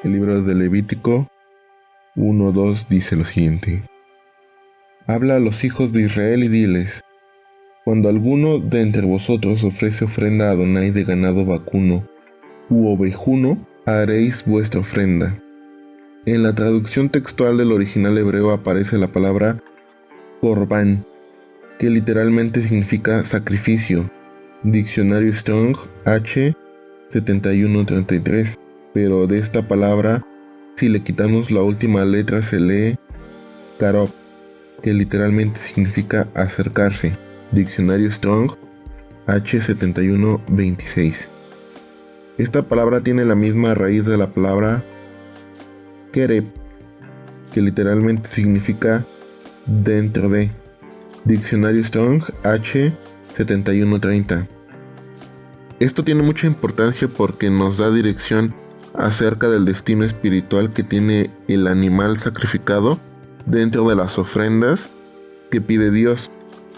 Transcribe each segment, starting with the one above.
El libro de Levítico 1:2 dice lo siguiente: Habla a los hijos de Israel y diles: Cuando alguno de entre vosotros ofrece ofrenda a Adonai de ganado vacuno u ovejuno, haréis vuestra ofrenda. En la traducción textual del original hebreo aparece la palabra Corbán, que literalmente significa sacrificio. Diccionario Strong H 7133. Pero de esta palabra, si le quitamos la última letra, se lee Karob, que literalmente significa acercarse. Diccionario Strong H 7126. Esta palabra tiene la misma raíz de la palabra Kereb, que literalmente significa dentro de. Diccionario Strong H 7130. Esto tiene mucha importancia porque nos da dirección acerca del destino espiritual que tiene el animal sacrificado dentro de las ofrendas que pide Dios.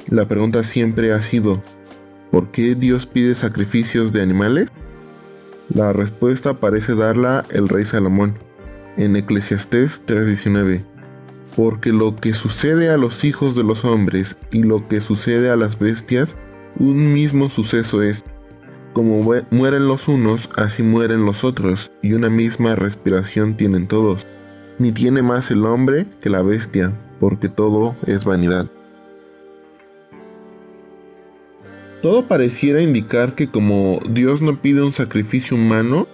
La pregunta siempre ha sido: ¿por qué Dios pide sacrificios de animales? La respuesta parece darla el rey Salomón en Eclesiastés 3:19. Porque lo que sucede a los hijos de los hombres y lo que sucede a las bestias, un mismo suceso es. Como mueren los unos, así mueren los otros, y una misma respiración tienen todos. Ni tiene más el hombre que la bestia, porque todo es vanidad. Todo pareciera indicar que como Dios no pide un sacrificio humano,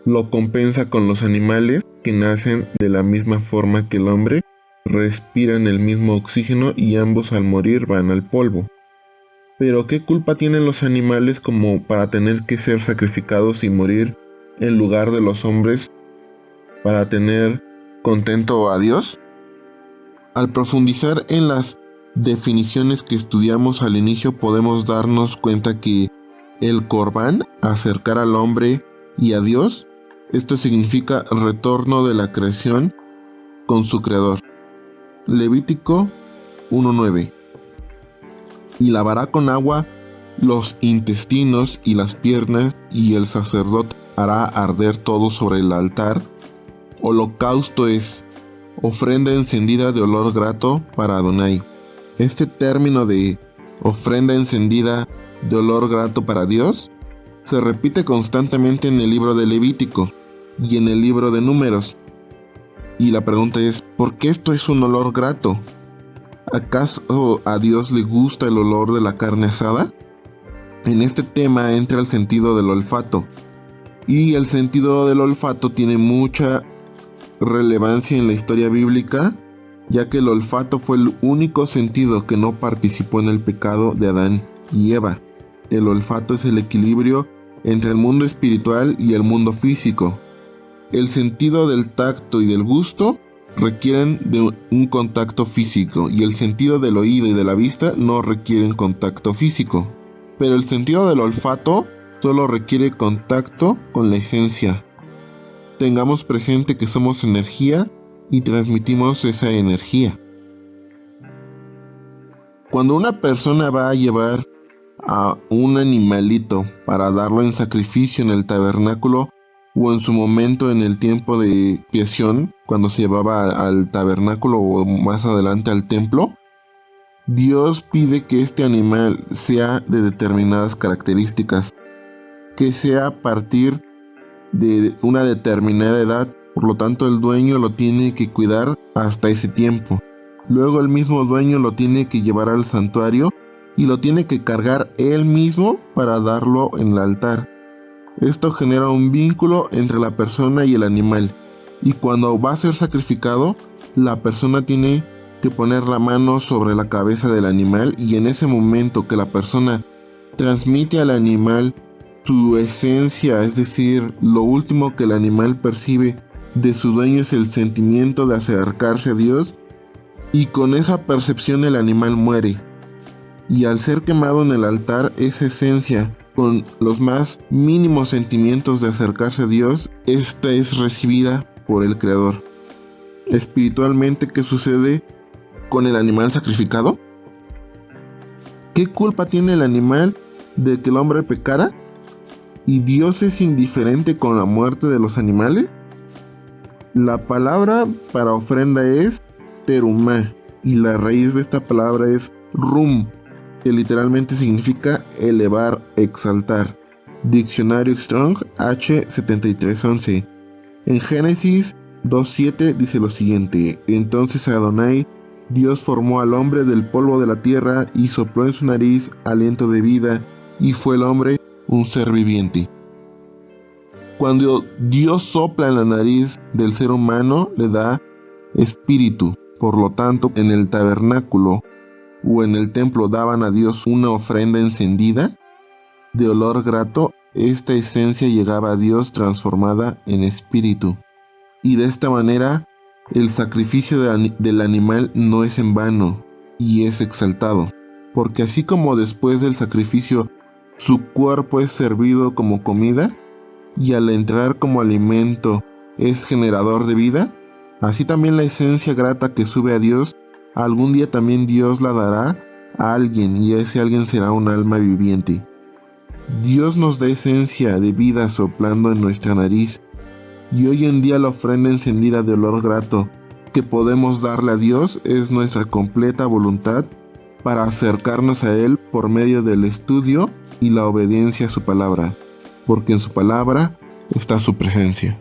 lo compensa con los animales que nacen de la misma forma que el hombre, respiran el mismo oxígeno y ambos al morir van al polvo. Pero ¿qué culpa tienen los animales como para tener que ser sacrificados y morir en lugar de los hombres para tener contento a Dios? Al profundizar en las definiciones que estudiamos al inicio, podemos darnos cuenta que el Corbán, acercar al hombre y a Dios, esto significa retorno de la creación con su creador. Levítico 1:9. Y lavará con agua los intestinos y las piernas, y el sacerdote hará arder todo sobre el altar. Holocausto es ofrenda encendida de olor grato para Adonai. Este término de ofrenda encendida de olor grato para Dios se repite constantemente en el libro de Levítico y en el libro de Números. Y la pregunta es: ¿por qué esto es un olor grato? ¿Acaso a Dios le gusta el olor de la carne asada? En este tema entra el sentido del olfato. Y el sentido del olfato tiene mucha relevancia en la historia bíblica, ya que el olfato fue el único sentido que no participó en el pecado de Adán y Eva. El olfato es el equilibrio entre el mundo espiritual y el mundo físico. El sentido del tacto y del gusto requieren de un contacto físico, y el sentido del oído y de la vista no requieren contacto físico. Pero el sentido del olfato solo requiere contacto con la esencia. Tengamos presente que somos energía y transmitimos esa energía. Cuando una persona va a llevar a un animalito para darlo en sacrificio en el tabernáculo, o en su momento en el tiempo de expiación, cuando se llevaba al tabernáculo o más adelante al templo, Dios pide que este animal sea de determinadas características, que sea a partir de una determinada edad. Por lo tanto, el dueño lo tiene que cuidar hasta ese tiempo. Luego el mismo dueño lo tiene que llevar al santuario y lo tiene que cargar él mismo para darlo en el altar. Esto genera un vínculo entre la persona y el animal, y cuando va a ser sacrificado, la persona tiene que poner la mano sobre la cabeza del animal, y en ese momento que la persona transmite al animal su esencia, es decir, lo último que el animal percibe de su dueño es el sentimiento de acercarse a Dios, y con esa percepción el animal muere. Y al ser quemado en el altar, esa esencia, con los más mínimos sentimientos de acercarse a Dios, esta es recibida por el Creador. Espiritualmente, ¿qué sucede con el animal sacrificado? ¿Qué culpa tiene el animal de que el hombre pecara? ¿Y Dios es indiferente con la muerte de los animales? La palabra para ofrenda es terumá y la raíz de esta palabra es rum, que literalmente significa elevar, exaltar. Diccionario Strong H7311. En Génesis 2:7 dice lo siguiente: entonces Adonai, Dios formó al hombre del polvo de la tierra y sopló en su nariz aliento de vida, y fue el hombre un ser viviente. Cuando Dios sopla en la nariz del ser humano, le da espíritu. Por lo tanto, en el tabernáculo o en el templo daban a Dios una ofrenda encendida de olor grato. Esta esencia llegaba a Dios transformada en espíritu. Y de esta manera, el sacrificio del animal no es en vano y es exaltado. Porque así como después del sacrificio su cuerpo es servido como comida, y al entrar como alimento es generador de vida, así también la esencia grata que sube a Dios, algún día también Dios la dará a alguien, y ese alguien será un alma viviente. Dios nos da esencia de vida soplando en nuestra nariz, y hoy en día la ofrenda encendida de olor grato que podemos darle a Dios es nuestra completa voluntad para acercarnos a Él por medio del estudio y la obediencia a su palabra, porque en su palabra está su presencia.